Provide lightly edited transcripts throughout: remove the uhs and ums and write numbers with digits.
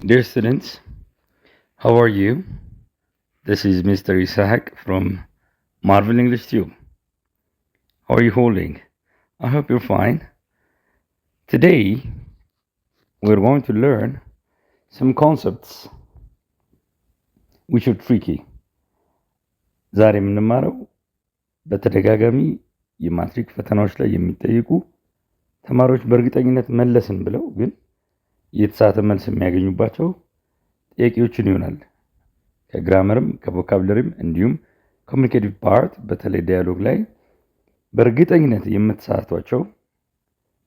Dear students, how are you? This is Mr. Isaac from Marvel English Tube. How are you holding? I hope you're fine. Today, we're going to learn some concepts which are tricky. ዛሬ የምንማረው በተደጋጋሚ የማትሪክ ፈተናዎች ላይ የሚጠይቁ ተማሪዎች በእርግጠኝነት መለስን ብለው ግን የተሳተ መልስ የሚያገኙባቸው ጥያቄዎችን ይሆናል። ከግራመርም ከቮካብለሪም እንዲሁም ኮሚኒኬቲቭ ፓርት በተለይ ዳያሎግ ላይ በእርግጠኝነት የምትሳቷቸው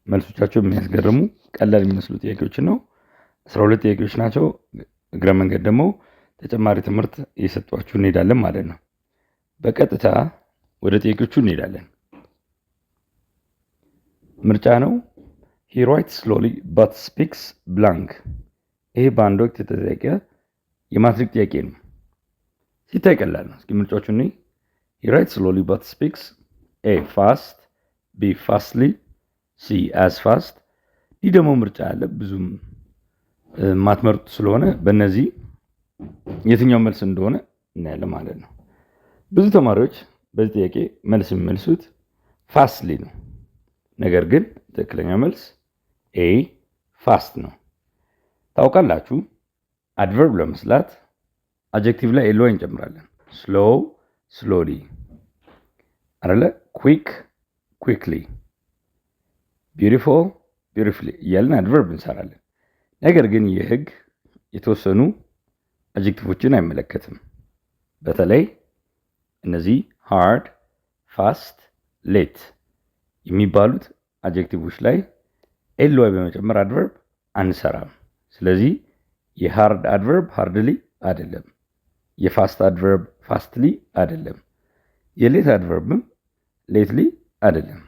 መልሶቻቸው የሚያስገርሙ ቀላል የሚመስሉ ጥያቄዎችን ነው። 12 ጥያቄዎች ናቸው። እግረ መንገድ ደግሞ ተጨማሪ ትምህርት እየሰጧችሁ እንሄዳለን ማለት ነው። በቀጥታ ወደ ጥያቄዎቹ እንሄዳለን። ምርጫ ነው። He writes slowly but speaks blank. ይሄ በአንድ ወቅት የተጠየቀ የማትሪክ ጥያቄ ነው። ሲታይ ቀላል ነው። እስኪ ምርጫዎቹን እንይ። He writes slowly but speaks A fast, B fastly, C as fast. ዲ ደግሞ ምርጫ አለ ብዙም ማትመርጡ ስለሆነ በእነዚህ የትኛው መልስ እንደሆነ እናያለን ማለት ነው። ብዙ ተማሪዎች በዚህ ጥያቄ መልስ የሚመልሱት ፋስትሊ ነው። ነገር ግን ትክክለኛ መልስ ኤ ፋስት ነው። ታውቃላችሁ አድቨርብ ለመስላት አጀክቲቭ ላይ ኤልዋይ እንጨምራለን። ስሎው ስሎሊ አይደለ? ኩዊክ ኩዊክሊ፣ ቢዩቲፉል ቢዩቲፉሊ እያልን አድቨርብ እንሰራለን። ነገር ግን ይህ ህግ የተወሰኑ አጀክቲቮችን አይመለከትም። በተለይ እነዚህ ሃርድ፣ ፋስት፣ ሌት የሚባሉት አጀክቲቮች ላይ ኤልዋይ በመጨመር አድቨርብ አንሰራም። ስለዚህ የሃርድ አድቨርብ ሃርድሊ አይደለም፣ የፋስት አድቨርብ ፋስትሊ አይደለም፣ የሌት አድቨርብም ሌትሊ አይደለም።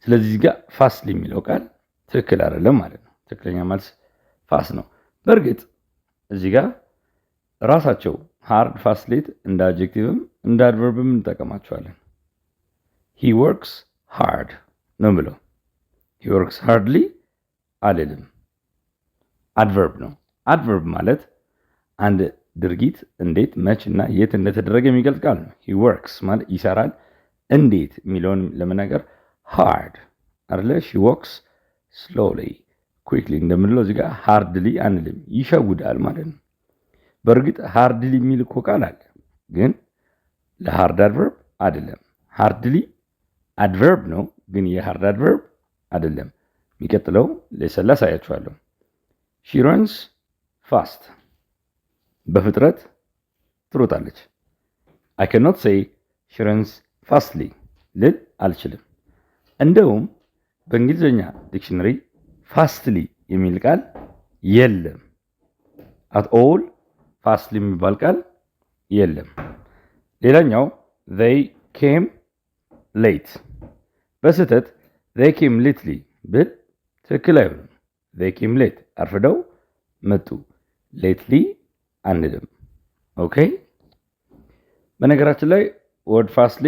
ስለዚህ እዚህ ጋር ፋስትሊ የሚለው ቃል ትክክል አይደለም ማለት ነው። ትክክለኛ መልስ ፋስት ነው። በእርግጥ እዚህ ጋር ራሳቸው ሃርድ፣ ፋስት፣ ሌት እንደ አጀክቲቭም እንደ አድቨርብም እንጠቀማቸዋለን። ሂ ወርክስ ሃርድ ነው ብለው ሂ ወርክስ ሃርድሊ አልልም። አድቨርብ ነው። አድቨርብ ማለት አንድ ድርጊት እንዴት፣ መች እና የት እንደተደረገ የሚገልጽ ቃል ነው። ሂ ወርክስ ማለት ይሰራል። እንዴት የሚለውን ለመናገር ሃርድ አይደለ? ሺ ወርክስ ስሎሊ ኩዊክሊ እንደምንለው እዚህ ጋር ሃርድሊ አንልም፣ ይሸውዳል ማለት ነው። በእርግጥ ሃርድሊ የሚል እኮ ቃል አለ፣ ግን ለሃርድ አድቨርብ አይደለም። ሃርድሊ አድቨርብ ነው፣ ግን የሃርድ አድቨርብ አይደለም። የሚቀጥለው ሌሰን ላይ አሳያችኋለሁ። ሺ ረንስ ፋስት በፍጥነት ትሮጣለች። አይ ካንኖት ሴይ ሺ ረንስ ፋስትሊ ልል አልችልም። እንደውም በእንግሊዝኛ ዲክሽነሪ ፋስትሊ የሚል ቃል የለም። አት ኦል ፋስትሊ የሚባል ቃል የለም። ሌላኛው they came late በስህተት they came lately ብል ትክክል አይሆንም። they came late አርፍደው መጡ። lately አንልም። ኦኬ። በነገራችን ላይ ወርድ ፋስትሊ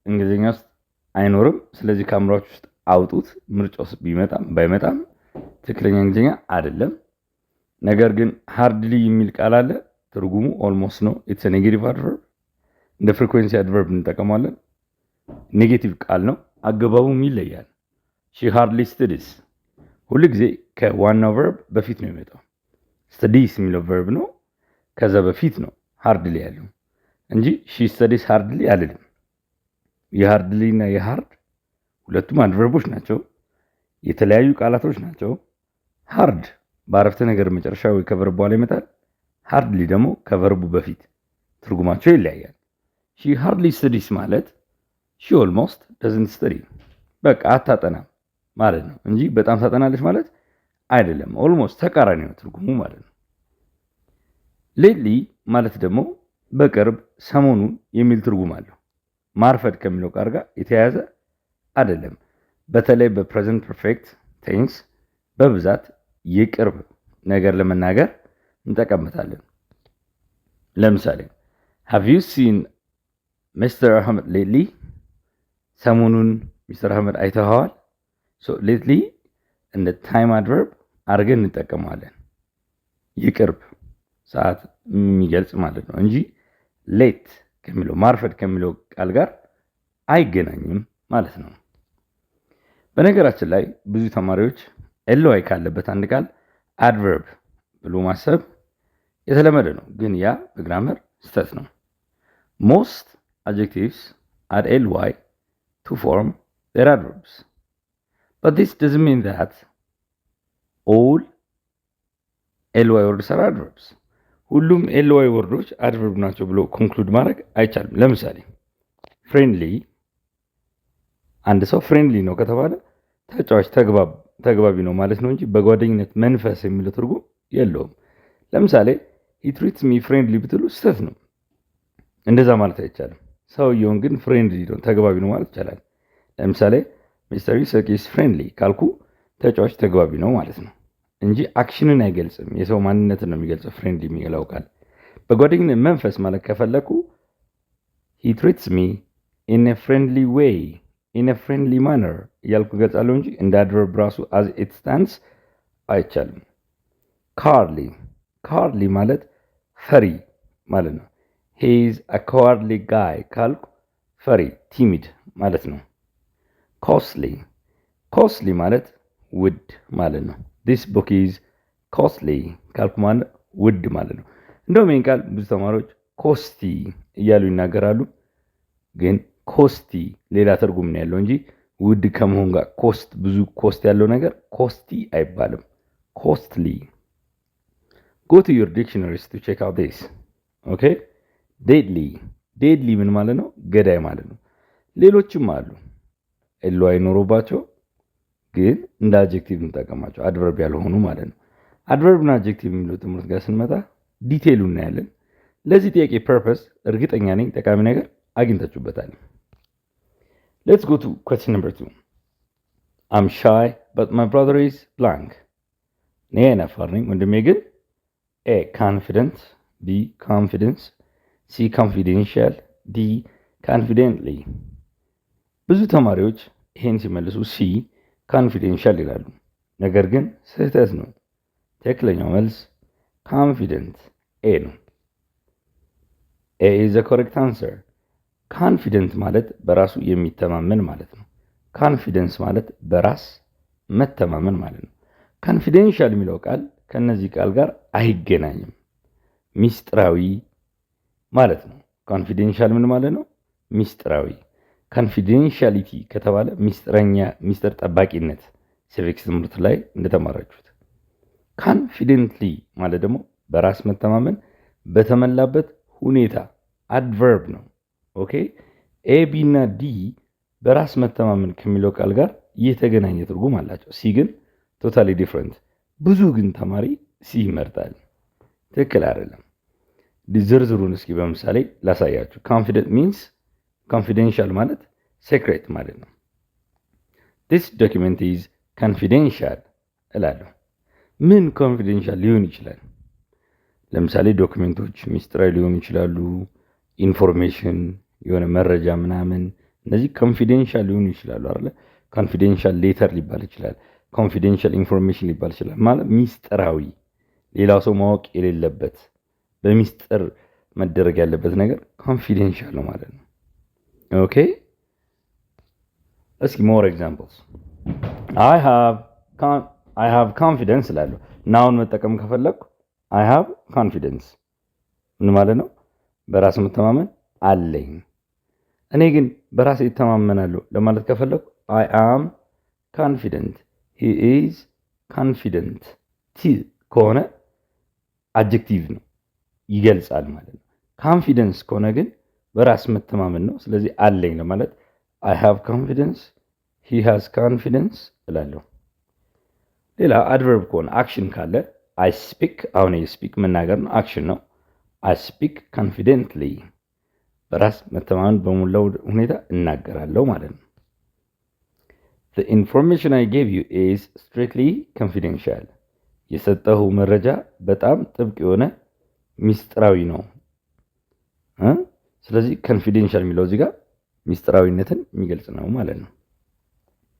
እንግሊዝኛ ውስጥ አይኖርም። ስለዚህ ከአእምሯችሁ ውስጥ አውጡት። ምርጫ ውስጥ ቢመጣም ባይመጣም ትክክለኛ እንግሊዝኛ አይደለም። ነገር ግን ሃርድሊ የሚል ቃል አለ። ትርጉሙ ኦልሞስት ነው። ኢትስ ኔጌቲቭ አድቨርብ። እንደ ፍሪኩዌንሲ አድቨርብ እንጠቀማለን። ኔጌቲቭ ቃል ነው። አገባቡም ይለያል። ሺ ሃርድሊ ስተዲስ ሁሉ ጊዜ ከዋናው ቨርብ በፊት ነው የሚመጣው። ስተዲስ የሚለው ቨርብ ነው፣ ከዛ በፊት ነው ሃርድሊ ያለው እንጂ ሺ ስተዲስ ሃርድሊ አልልም። የሃርድሊ እና የሃርድ ሁለቱም አድቨርቦች ናቸው፣ የተለያዩ ቃላቶች ናቸው። ሃርድ በአረፍተ ነገር መጨረሻ ወይ ከቨርቡ በኋላ ይመጣል። ሃርድሊ ደግሞ ከቨርቡ በፊት። ትርጉማቸው ይለያያል። ሺ ሃርድሊ ስተዲስ ማለት ሺ ኦልሞስት ደዝንት ስተዲ በቃ አታጠናም ማለት ነው እንጂ በጣም ታጠናለች ማለት አይደለም። ኦልሞስት ተቃራኒ ነው ትርጉሙ ማለት ነው። ሌትሊ ማለት ደግሞ በቅርብ ሰሞኑን የሚል ትርጉም አለው። ማርፈድ ከሚለው ቃል ጋር የተያያዘ አይደለም። በተለይ በፕሬዘንት ፐርፌክት ቴንስ በብዛት የቅርብ ነገር ለመናገር እንጠቀምበታለን። ለምሳሌ have you seen Mr. Ahmed lately? ሰሞኑን ሚስተር አህመድ አይተኸዋል? ሌትሊ እንደ ታይም አድቨርብ አድርገን እንጠቀመዋለን። የቅርብ ሰዓት የሚገልጽ ማለት ነው እንጂ ሌት ከሚለው ማርፈድ ከሚለው ቃል ጋር አይገናኝም ማለት ነው። በነገራችን ላይ ብዙ ተማሪዎች ኤልዋይ ካለበት አንድ ቃል አድቨርብ ብሎ ማሰብ የተለመደ ነው፣ ግን ያ በግራመር ስህተት ነው። ሞስት adjectives add ly to form their adverbs. But this doesn't mean that all ly words are adverbs. ሁሉም ly ወርዶች አድቨርብ ናቸው ብሎ ኮንክሉድ ማድረግ አይቻልም። ለምሳሌ ፍሬንድሊ፣ አንድ ሰው ፍሬንድሊ ነው ከተባለ ተጫዋች ተግባቢ ነው ማለት ነው እንጂ በጓደኝነት መንፈስ የሚለው ትርጉም የለውም። ለምሳሌ he treats me friendly ብትሉ ስህተት ነው። እንደዛ ማለት አይቻልም። ሰውየውን ግን ፍሬንድሊ ነው ተግባቢ ነው ማለት ይቻላል። ለምሳሌ ሚስተር ይስሐቅ ኢዝ ፍሬንድሊ ካልኩ ተጫዋች ተግባቢ ነው ማለት ነው እንጂ አክሽንን አይገልጽም። የሰው ማንነትን ነው የሚገልጸው ፍሬንድሊ የሚለው ቃል። በጓደኝነት መንፈስ ማለት ከፈለኩ he treats me in a friendly way, in a friendly manner እያልኩ ገልጻለሁ እንጂ እንደ አድቨርብ ራሱ as it stands አይቻልም። ካርሊ ማለት ፈሪ ማለት ነው። he is a cowardly guy ካልኩ ፈሪ ቲሚድ ማለት ነው። ኮስትሊ ማለት ውድ ማለት ነው። this book is costly ካልኩ ማለት ውድ ማለት ነው። እንደውም ይህን ቃል ብዙ ተማሪዎች ኮስቲ እያሉ ይናገራሉ። ግን ኮስቲ ሌላ ትርጉም ነው ያለው እንጂ ውድ ከመሆን ጋር ብዙ ኮስት ያለው ነገር ኮስቲ አይባልም። ኮስትሊ። go to your dictionaries to check out this. okay ዴድሊ ምን ማለት ነው? ገዳይ ማለት ነው። ሌሎችም አሉ ኤሎ አይኖሩባቸው ግን እንደ አድጀክቲቭ እንጠቀማቸው አድቨርብ ያልሆኑ ማለት ነው። አድቨርብና አድጀክቲቭ የሚለው ትምህርት ጋር ስንመጣ ዲቴይሉ እናያለን። ለዚህ ጥያቄ ፐርፐስ እርግጠኛ ነኝ ጠቃሚ ነገር አግኝታችሁበታል። Let's go to question number 2. I'm shy but my brother is blank. እኔ ነፋር ነኝ ወንድሜ ግን A confident, B confidence, C confidential, D confidently. ብዙ ተማሪዎች ይሄን ሲመልሱ ሲ ኮንፊደንሻል ይላሉ። ነገር ግን ስህተት ነው። ትክክለኛው መልስ ኮንፊደንት ኤ ነው። ኤ ኢዝ ዘ ኮሬክት አንሰር። ኮንፊደንት ማለት በራሱ የሚተማመን ማለት ነው። ኮንፊደንስ ማለት በራስ መተማመን ማለት ነው። ኮንፊደንሻል የሚለው ቃል ከነዚህ ቃል ጋር አይገናኝም። ሚስጥራዊ ማለት ነው። ኮንፊደንሻል ምን ማለት ነው? ሚስጥራዊ። ኮንፊደንሻሊቲ ከተባለ ሚስጥር ጠባቂነት ሲቪክስ ትምህርት ላይ እንደተማራችሁት። ኮንፊደንትሊ ማለት ደግሞ በራስ መተማመን በተሞላበት ሁኔታ አድቨርብ ነው። ኦኬ ኤ ቢ እና ዲ በራስ መተማመን ከሚለው ቃል ጋር የተገናኘ ትርጉም አላቸው። ሲ ግን ቶታሊ ዲፍረንት። ብዙ ግን ተማሪ ሲ ይመርጣል። ትክክል አይደለም። ዝርዝሩን እስኪ በምሳሌ ላሳያችሁ። ኮንፊደንት ሚንስ ኮንፊደንሻል ማለት ሴክሬት ማለት ነው። this document is confidential እላለሁ። ምን ኮንፊደንሻል ሊሆን ይችላል? ለምሳሌ ዶክመንቶች ሚስጥራዊ ሊሆኑ ይችላሉ። ኢንፎርሜሽን የሆነ መረጃ ምናምን እነዚህ ኮንፊደንሻል ሊሆኑ ይችላሉ አይደለ? ኮንፊደንሻል ሌተር ሊባል ይችላል። ኮንፊደንሻል ኢንፎርሜሽን ሊባል ይችላል። ማለት ሚስጥራዊ፣ ሌላው ሰው ማወቅ የሌለበት በሚስጥር መደረግ ያለበት ነገር ኮንፊደንሻል ነው ማለት ነው። ኦኬ እስኪ ሞር ኤግዛምፕልስ። I have confidence እላለሁ። ናውን መጠቀም ከፈለኩ I have confidence ምን ማለት ነው? በራስ መተማመን አለኝ። እኔ ግን በራሴ እተማመናለሁ ለማለት ከፈለኩ I am confident. He is confident. ቲ ከሆነ አድጀክቲቭ ነው ይገልጻል ማለት ነው። ኮንፊደንስ ከሆነ ግን በራስ መተማመን ነው። ስለዚህ አለኝ ለማለት I have confidence, he has confidence እላለሁ። ሌላ አድቨርብ ከሆነ አክሽን ካለ I speak፣ አሁን ስፒክ መናገር ነው፣ አክሽን ነው። I speak confidently፣ በራስ መተማመን በሞላው ሁኔታ እናገራለሁ ማለት ነው። The information I gave you is strictly confidential። የሰጠሁ መረጃ በጣም ጥብቅ የሆነ ሚስጥራዊ ነው። ስለዚህ ኮንፊደንሻል የሚለው እዚህ ጋር ሚስጥራዊነትን የሚገልጽ ነው ማለት ነው።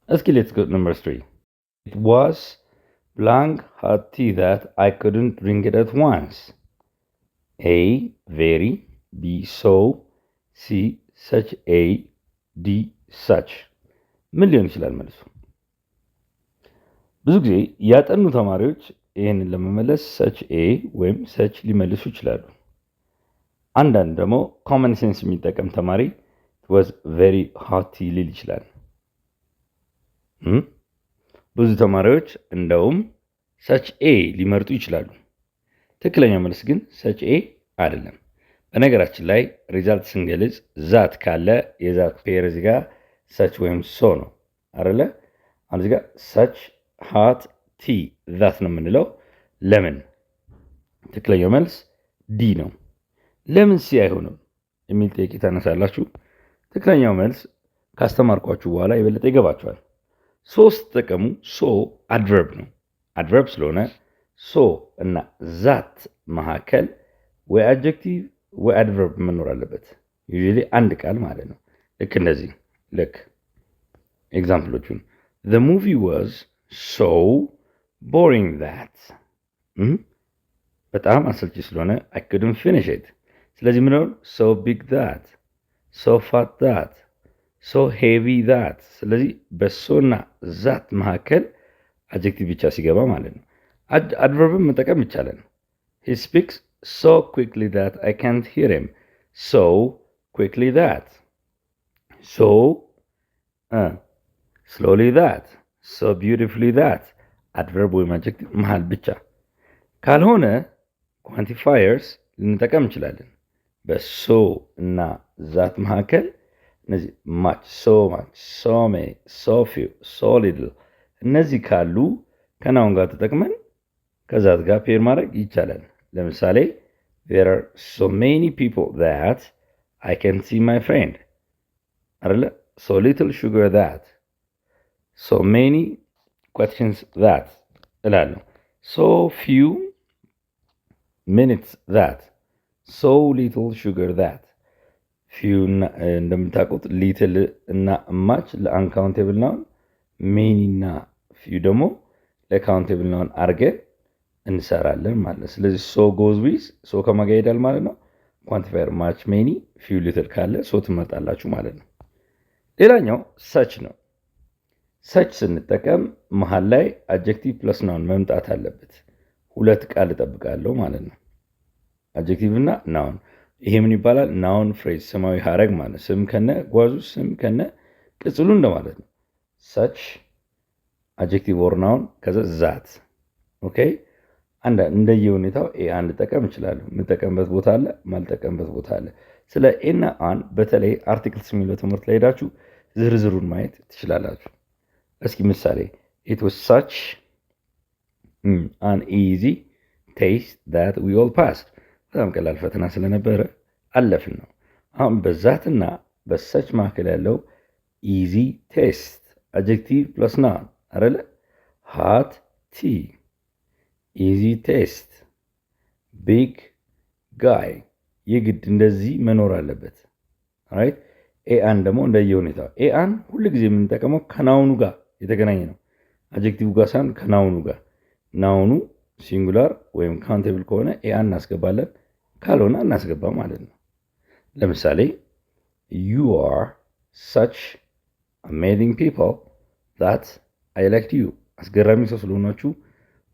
እስኪ ሌትስ ጎ ነምበር 3. It was blank had tea that I couldn't drink it at once. A. Very. B. So. C. such a. D. such ምን ሊሆን ይችላል መልሱ? ብዙ ጊዜ ያጠኑ ተማሪዎች ይህንን ለመመለስ ሰች ኤ ወይም ሰች ሊመልሱ ይችላሉ። አንዳንድ ደግሞ ኮመን ሴንስ የሚጠቀም ተማሪ was very hot ሊል ይችላል። ብዙ ተማሪዎች እንደውም ሰች ኤ ሊመርጡ ይችላሉ። ትክክለኛው መልስ ግን ሰች ኤ አይደለም። በነገራችን ላይ ሪዛልት ስንገልጽ ዛት ካለ የዛት ፔር እዚህ ጋር ሰች ወይም ሶ ነው አይደለ? አሁን እዚህ ጋር ሰች ሃት ቲ ዛት ነው የምንለው። ለምን? ትክክለኛው መልስ ዲ ነው። ለምን ሲ አይሆንም የሚል ጥያቄ ታነሳላችሁ። ትክክለኛው መልስ ካስተማርኳችሁ በኋላ የበለጠ ይገባችኋል። ሶስት ጠቀሙ ሶ አድቨርብ ነው። አድቨርብ ስለሆነ ሶ እና ዛት መካከል ወይ አድጀክቲቭ ወይ አድቨርብ መኖር አለበት። ዩዥዋሊ አንድ ቃል ማለት ነው። ልክ እንደዚህ ልክ ኤግዛምፕሎቹን the movie was so boring that በጣም አሰልቺ ስለሆነ I couldn't finish it። ስለዚህ ምን ነው so big that so fat that so heavy that። ስለዚህ በሶና ዛት መካከል አድጀክቲቭ ብቻ ሲገባ ማለት ነው። አድቨርብን መጠቀም ይቻላል። he speaks so quickly that I can't hear him so quickly that so slowly that so beautifully that አድቨርብ ወይም አድጀክቲቭ መሃል ብቻ ካልሆነ ኳንቲፋየርስ ልንጠቀም እንችላለን። በሶ እና ዛት መካከል እነዚህ ማች ሶ ማች ሶ ሜ ሶ ፊው ሶ ሊትል እነዚህ ካሉ ከናውን ጋር ተጠቅመን ከዛት ጋር ፔር ማድረግ ይቻላል። ለምሳሌ there are so many people that I can see my friend አይደለ? so little sugar that so many questions that እላለሁ። so few minutes that so little sugar that few እንደምታውቁት ሊትል እና ማች ለአንካውንቴብል ናውን ሜኒ እና ፊው ደግሞ ለካውንቴብል ናውን አድርገን እንሰራለን ማለት ነው። ስለዚህ ሶ ጎዝ ዊዝ ሶ ከማጋ ይሄዳል ማለት ነው። ኳንቲፋየር ማች ሜኒ ፊው ሊትል ካለ ሶ ትመርጣላችሁ ማለት ነው። ሌላኛው ሰች ነው። ሰች ስንጠቀም መሀል ላይ አድጀክቲቭ ፕለስ ናውን መምጣት አለበት። ሁለት ቃል እጠብቃለሁ ማለት ነው። አድጀክቲቭ እና ናውን። ይሄ ምን ይባላል? ናውን ፍሬዝ ስማዊ ሀረግ ማለት ስም ከነ ጓዙ ስም ከነ ቅጽሉ እንደማለት ነው። ሰች አድጀክቲቭ ኦር ናውን ከዛ ዛት ኦኬ። እንደየ ሁኔታው ኤ አንድ ጠቀም እችላለሁ። የምጠቀምበት ቦታ አለ፣ ማልጠቀምበት ቦታ አለ። ስለ ኤና አን በተለይ አርቲክልስ የሚለው ትምህርት ላይ ሄዳችሁ ዝርዝሩን ማየት ትችላላችሁ። እስኪ ምሳሌ it was such an easy test that we all passed በጣም ቀላል ፈተና ስለነበረ አለፍን ነው። አሁን በዛትና በሰች መካከል ያለው ኢዚ ቴስት አድጀክቲቭ ፕለስ ናውን አይደለ? ሃት ቲ ኢዚ ቴስት ቢግ ጋይ የግድ እንደዚህ መኖር አለበት። ራይት ኤአን ደግሞ እንደየሁኔታው ኤአን ሁሉ ጊዜ የምንጠቀመው ከናውኑ ጋር የተገናኘ ነው። አድጀክቲቭ ጋር ሳይሆን ከናውኑ ጋር። ናውኑ ሲንጉላር ወይም ካውንቴብል ከሆነ ኤአን እናስገባለን፣ ካልሆነ እናስገባ ማለት ነው። ለምሳሌ you are such amazing people that I liked you አስገራሚ ሰው ስለሆናችሁ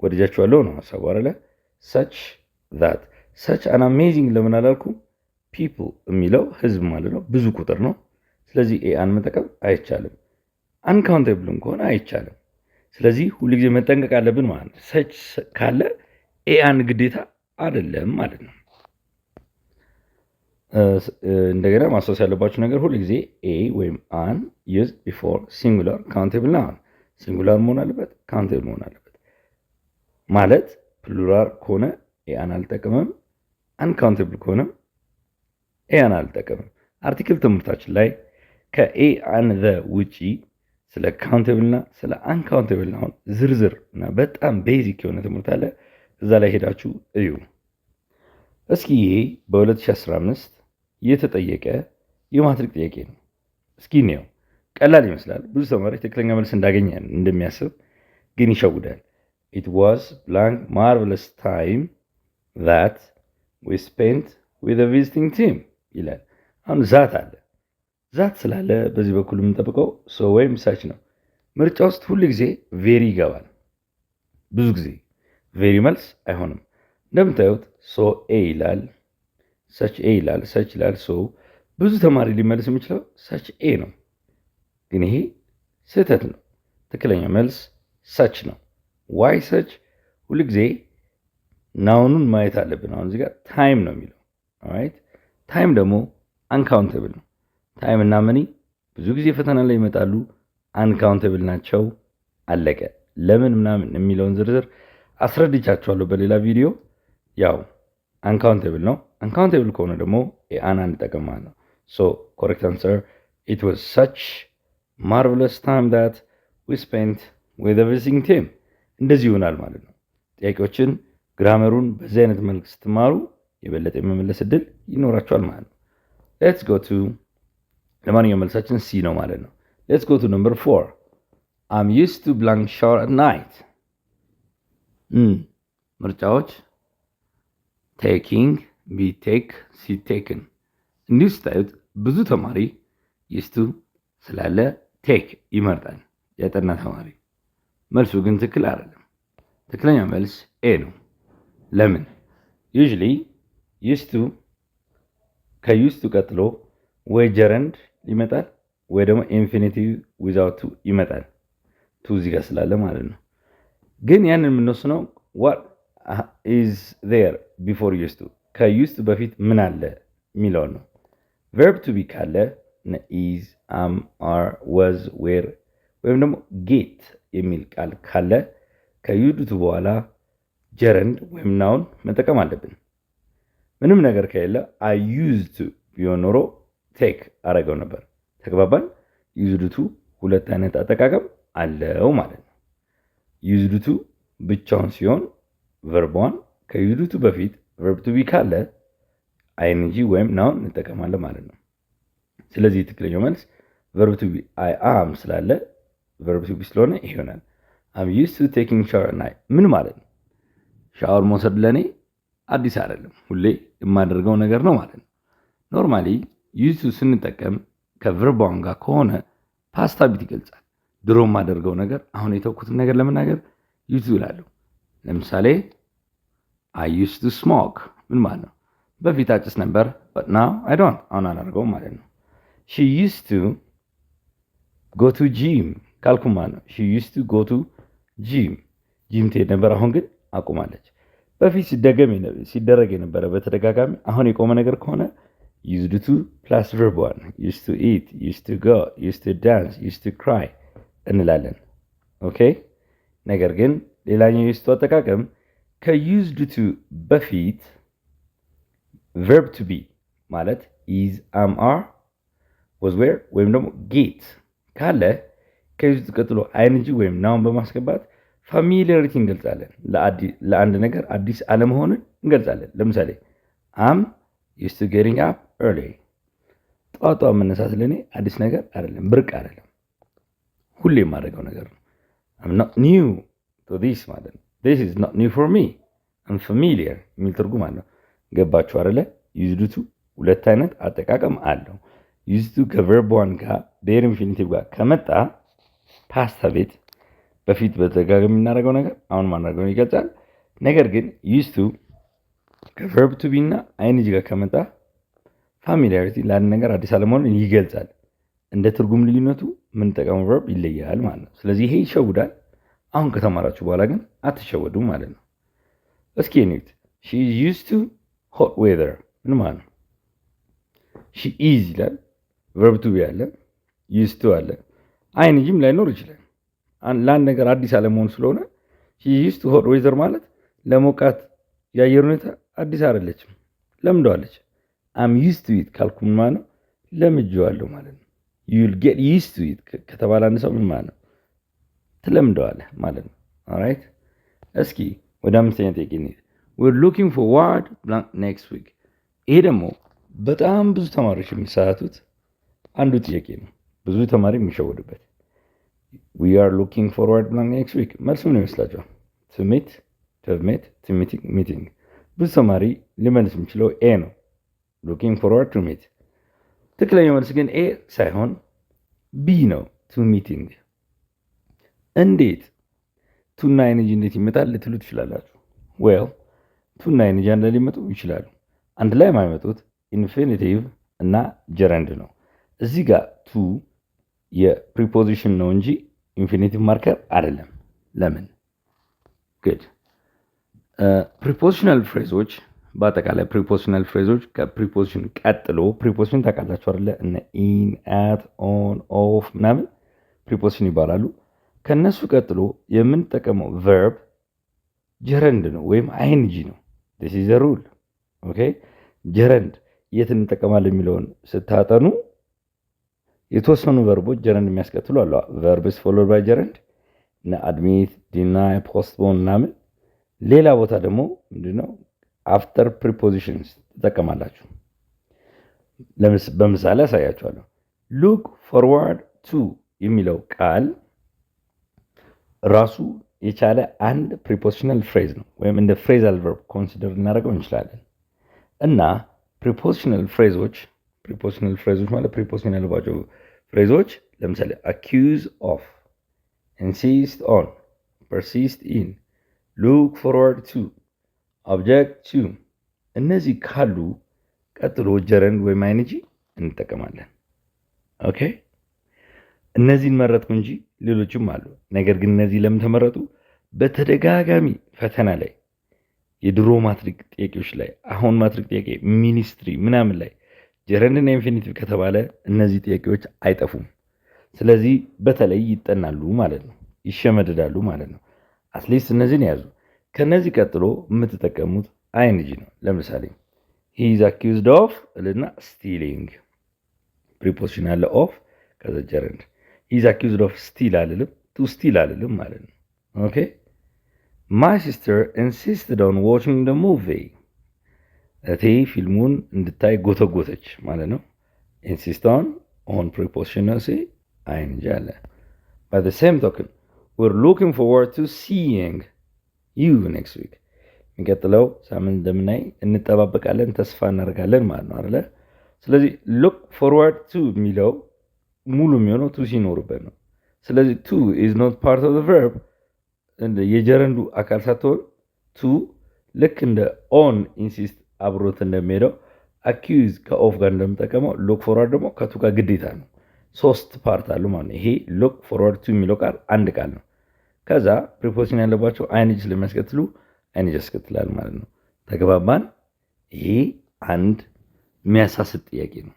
ወደጃችኋለሁ ነው ሀሳቡ አይደለ? such that such an amazing ለምን አላልኩም? people የሚለው ህዝብ ማለት ነው፣ ብዙ ቁጥር ነው። ስለዚህ ኤአን መጠቀም አይቻልም። አንካውንቴብልም ከሆነ አይቻልም። ስለዚህ ሁልጊዜ መጠንቀቅ አለብን ማለት ነው። ሰች ካለ ኤአን ግዴታ አይደለም ማለት ነው። እንደገና ማስታወስ ያለባችሁ ነገር ሁልጊዜ ኤ ወይም አን ዩዝ ቢፎር ሲንጉላር ካውንቴብል ናውን። ሲንጉላር መሆን አለበት፣ ካውንቴብል መሆን አለበት። ማለት ፕሉራል ከሆነ ኤአን አልጠቀምም፣ አንካውንቴብል ከሆነ ኤአን አልጠቀምም። አርቲክል ትምህርታችን ላይ ከኤ አን ዘ ውጪ ስለ ካውንቴብል እና ስለ አንካውንቴብል ናውን ዝርዝር እና በጣም ቤዚክ የሆነ ትምህርት አለ። እዛ ላይ ሄዳችሁ እዩ። እስኪ ይሄ በ2015 የተጠየቀ የማትሪክ ጥያቄ ነው። እስኪ እንየው። ቀላል ይመስላል። ብዙ ተማሪ ትክክለኛ መልስ እንዳገኘ እንደሚያስብ ግን ይሸውዳል። it was blank marvelous time that we spent with a visiting team ይላል። አሁን ዛት አለ። ዛት ስላለ በዚህ በኩል የምንጠብቀው ሶ ወይም ሰች ነው። ምርጫ ውስጥ ሁሉ ጊዜ ቬሪ ይገባል። ብዙ ጊዜ ቬሪ መልስ አይሆንም። እንደምታዩት ሶ ኤ ይላል፣ ሰች ኤ ይላል፣ ሰች ይላል። ሶ ብዙ ተማሪ ሊመልስ የሚችለው ሰች ኤ ነው። ግን ይሄ ስህተት ነው። ትክክለኛ መልስ ሰች ነው። ዋይ ሰች? ሁሉ ጊዜ ናውኑን ማየት አለብን። አሁን እዚህ ጋር ታይም ነው የሚለው ኦራይት። ታይም ደግሞ አንካውንተብል ነው። ታይም እና መኒ ብዙ ጊዜ ፈተና ላይ ይመጣሉ። አንካውንተብል ናቸው። አለቀ። ለምን ምናምን የሚለውን ዝርዝር አስረድቻችኋለሁ በሌላ ቪዲዮ። ያው አንካውንተብል ነው። አንካውንተብል ከሆነ ደግሞ ኤአን አንጠቀማለን ነው። ሶ ኮሬክት አንሰር ኢት ዋዝ ሰች ማርቨለስ ታይም ዳት ዊ ስፔንት ዊዝ ዘ ቪዚቲንግ ቲም። እንደዚህ ይሆናል ማለት ነው። ጥያቄዎችን ግራመሩን በዚህ አይነት መልክ ስትማሩ የበለጠ የመመለስ እድል ይኖራቸዋል ማለት ነው። ሌትስ ጎ ቱ ለማንኛውም መልሳችን ሲ ነው ማለት ነው። ሌትስ ጎ ቱ ነምበር 4 I'm used to blank shower at night። ምርጫዎች ቴኪንግ፣ ቢ ቴክ፣ ሲ ቴክን። እንዲሁ ስታዩት ብዙ ተማሪ used to ስላለ ቴክ ይመርጣል ያጠና ተማሪ። መልሱ ግን ትክክል አይደለም። ትክክለኛ መልስ ኤ ነው። ለምን? ዩዥሊ used to ከዩስቱ ቀጥሎ ወይ ጀረንድ ይመጣል ወይ ደግሞ ኢንፊኒቲቭ ዊዛውት ቱ ይመጣል። ቱ እዚህ ጋር ስላለ ማለት ነው። ግን ያንን የምንወስነው what is there before used to ከዩስቱ በፊት ምን አለ የሚለውን ነው። verb to be ካለ is are was were ወይም ደግሞ get የሚል ቃል ካለ ከዩድቱ በኋላ ጀረንድ ወይም ናውን መጠቀም አለብን። ምንም ነገር ከሌለ I used to ቢሆን ኖሮ ቴክ አረገው ነበር። ተግባባን? ዩዝድቱ ሁለት አይነት አጠቃቀም አለው ማለት ነው። ዩዝድቱ ብቻውን ሲሆን ቨርቧን ከዩዝድቱ በፊት ቨርብ ቱ ቢ ካለ አይንጂ ወይም ናውን እንጠቀማለን ማለት ነው። ስለዚህ ትክክለኛው መልስ ቨርብ ቱ ቢ አይ አም ስላለ ቨርብ ቱ ቢ ስለሆነ ይሆናል። I'm used to taking shower at night ምን ማለት ነው? ሻወር መውሰድ ለኔ አዲስ አይደለም፣ ሁሌ የማደርገው ነገር ነው ማለት ነው። ኖርማሊ ዩዝ ቱ ስንጠቀም ከቨርቧን ጋር ከሆነ ፓስት ሀቢት ይገልጻል። ድሮ የማደርገው ነገር አሁን የተውኩትን ነገር ለመናገር ዩዝ ቱ እላለሁ። ለምሳሌ I used to smoke ምን ማለት ነው? በፊት አጭስ ነበር but now I don't አሁን አላደርገውም ማለት ነው። She used to go to gym ካልኩ ማለት ነው። She used to go to gym ጂም ትሄድ ነበር፣ አሁን ግን አቁማለች። በፊት ሲደረግ የነበረ በተደጋጋሚ አሁን የቆመ ነገር ከሆነ used to plus verb 1 used to eat, used to go, used to dance, used to cry እንላለን። ኦኬ። ነገር ግን ሌላኛው used to አጠቃቀም ከused to በፊት verb to be ማለት is, am, are, was, were ወይም ደግሞ get ካለ ከused ቀጥሎ ing ወይም ናውን በማስገባት ፋሚሊያሪቲ እንገልጻለን። ለአንድ ነገር አዲስ አለመሆንን እንገልጻለን። ለምሳሌ አም used to getting up early ጠዋት መነሳት ለኔ አዲስ ነገር አይደለም፣ ብርቅ አይደለም፣ ሁሌ የማደርገው ነገር ነው። I'm not new to this ማለት ነው። This is not new for me, I'm familiar የሚል ትርጉም አለው። ገባችሁ አይደለ? used to ሁለት አይነት አጠቃቀም አለው። used to ከቨርብ ዋን ጋር ዴር ኢንፊኒቲቭ ጋር ከመጣ ፓስት ሀቢት በፊት በተደጋጋሚ የምናደርገው ነገር አሁን ማድረገው ይገልጻል። ነገር ግን used to ከቨርብ ቱ ቢ እና አይንጂ ጋር ከመጣ ፋሚሊያሪቲ ለአንድ ነገር አዲስ አለመሆኑን ይገልጻል። እንደ ትርጉም ልዩነቱ የምንጠቀመው ቨርብ ይለያል ማለት ነው። ስለዚህ ይሄ ይሸውዳል። አሁን ከተማራችሁ በኋላ ግን አትሸወዱም ማለት ነው። እስኪ እንዩት። she is used to hot weather ምን ማለት ነው? she is ይላል፣ ቨርብ ቱ ቢ አለ፣ used to አለ፣ አይንጂም ላይኖር ይችላል። ለአንድ ነገር አዲስ አለመሆን ስለሆነ she is used to hot weather ማለት ለሞቃት የአየር ሁኔታ አዲስ አይደለችም፣ ለምደዋለች። I'm used to it ካልኩ ምን ማለት ነው? ለምጄዋለሁ ማለት ነው። you'll get used to it ከተባለ አንድ ሰው ምን ማለት ነው? ትለምደዋለህ ማለት ነው። ኦልራይት። እስኪ ወደ አምስተኛ ጥያቄ እንሂድ። we're looking for word blank next week። ይሄ ደግሞ በጣም ብዙ ተማሪዎች የሚሳሳቱት አንዱ ጥያቄ ነው። ብዙ ተማሪ የሚሸወድበት we are looking for word blank next week መልሱ ምን ይመስላችኋል? to meet, to have met, to meeting ብዙ ተማሪ ሊመልስ የሚችለው ኤ ነው። looking forward to meet ትክክለኛው መልስ ግን ኤ ሳይሆን ቢ ነው። to meeting እንዴት ቱ እና ኢንጂ እንዴት ይመጣል ልትሉ ትችላላችሁ። ዌል ቱ እና ኢንጂ አንድ ላይ ሊመጡ ይችላሉ። አንድ ላይ የማይመጡት ኢንፊኒቲቭ እና ጀረንድ ነው። እዚህ ጋር ቱ የፕሪፖዚሽን ነው እንጂ ኢንፊኒቲቭ ማርከር አይደለም። ለምን? ግድ ፕሪፖዚሽናል ፍሬዞች በአጠቃላይ ፕሪፖዚሽናል ፍሬዞች ከፕሪፖዚሽን ቀጥሎ ፕሪፖዚሽን ታውቃላችሁ አይደለ? እነ ኢን፣ አት፣ ኦን፣ ኦፍ ምናምን ፕሪፖዚሽን ይባላሉ። ከነሱ ቀጥሎ የምንጠቀመው ቨርብ ጀረንድ ነው ወይም አይንጂ ነው። this is the rule ኦኬ። ጀረንድ የት እንጠቀማለን የሚለውን ስታጠኑ የተወሰኑ ቨርቦች ጀረንድ የሚያስከትሉ አሉ። ቨርብስ ፎሎድ ባይ ጀረንድ እና አድሚት፣ ዲናይ፣ ፖስትፖን ምናምን። ሌላ ቦታ ደግሞ ምንድነው አፍተር ፕሪፖዚሽንስ ትጠቀማላችሁ። በምሳሌ ያሳያችኋለሁ። ሉክ ፎርዋርድ ቱ የሚለው ቃል ራሱ የቻለ አንድ ፕሪፖዚሽናል ፍሬዝ ነው ወይም እንደ ፍሬዛል ቨርብ ኮንሲደር ልናደርገው እንችላለን። እና ፕሪፖዚሽናል ፍሬዞች ማለት ፕሪፖዚሽን ያለባቸው ፍሬዞች ለምሳሌ አኪዩዝ ኦፍ፣ ኢንሲስት ኦን፣ ፐርሲስት ኢን፣ ሉክ ፎርዋርድ ቱ፣ ኦብጀክት ቱ እነዚህ ካሉ ቀጥሎ ጀረንድ ወይም አይንጂ እንጠቀማለን። ኦኬ እነዚህን መረጥኩ እንጂ ሌሎችም አሉ። ነገር ግን እነዚህ ለምን ተመረጡ? በተደጋጋሚ ፈተና ላይ የድሮ ማትሪክ ጥያቄዎች ላይ አሁን ማትሪክ ጥያቄ ሚኒስትሪ ምናምን ላይ ጀረንድና ኢንፊኒቲቭ ከተባለ እነዚህ ጥያቄዎች አይጠፉም። ስለዚህ በተለይ ይጠናሉ ማለት ነው፣ ይሸመድዳሉ ማለት ነው። አትሊስት እነዚህን ያዙ። ከነዚህ ቀጥሎ የምትጠቀሙት አይንጂ ነው። ለምሳሌ he is accused of እልና stealing ፕሪፖዚሽን አለ ኦፍ ከዛ ጀረንድ he is accused of steal አልልም to steal አልልም ማለት ነው። ኦኬ my sister insisted on watching the movie እቴ ፊልሙን እንድታይ ጎተጎተች ማለት ነው። insist on preposition ነው ሲ አይንጂ አለ። by the same token we're looking forward to seeing you next week የሚቀጥለው ሳምንት እንደምናይ እንጠባበቃለን፣ ተስፋ እናደርጋለን ማለት ነው አይደለ? ስለዚህ ሉክ ፎርዋርድ ቱ የሚለው ሙሉ የሚሆነው ቱ ሲኖርበት ነው። ስለዚህ ቱ ኢዝ ኖት ፓርት ኦፍ ዘ ቨርብ የጀረንዱ አካል ሳትሆን ቱ ልክ እንደ ኦን ኢንሲስት አብሮት እንደሚሄደው አኪዩዝ ከኦፍ ጋር እንደምጠቀመው ሉክ ፎርዋርድ ደግሞ ከቱ ጋር ግዴታ ነው። ሶስት ፓርት አሉ ማለት ነው። ይሄ ሉክ ፎርዋርድ ቱ የሚለው ቃል አንድ ቃል ነው። ከዛ ፕሪፖዚሽን ያለባቸው አይንጂ ስለሚያስከትሉ አይንጂ ያስከትላል ማለት ነው። ተግባባን? ይሄ አንድ የሚያሳስብ ጥያቄ ነው።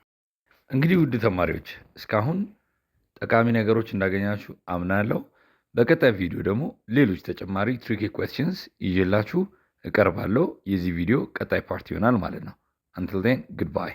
እንግዲህ ውድ ተማሪዎች እስካሁን ጠቃሚ ነገሮች እንዳገኛችሁ አምናለሁ። በቀጣይ ቪዲዮ ደግሞ ሌሎች ተጨማሪ ትሪኪ ኩዌስችንስ ይዤላችሁ እቀርባለሁ። የዚህ ቪዲዮ ቀጣይ ፓርት ይሆናል ማለት ነው። አንቲል ዜን ጉድባይ።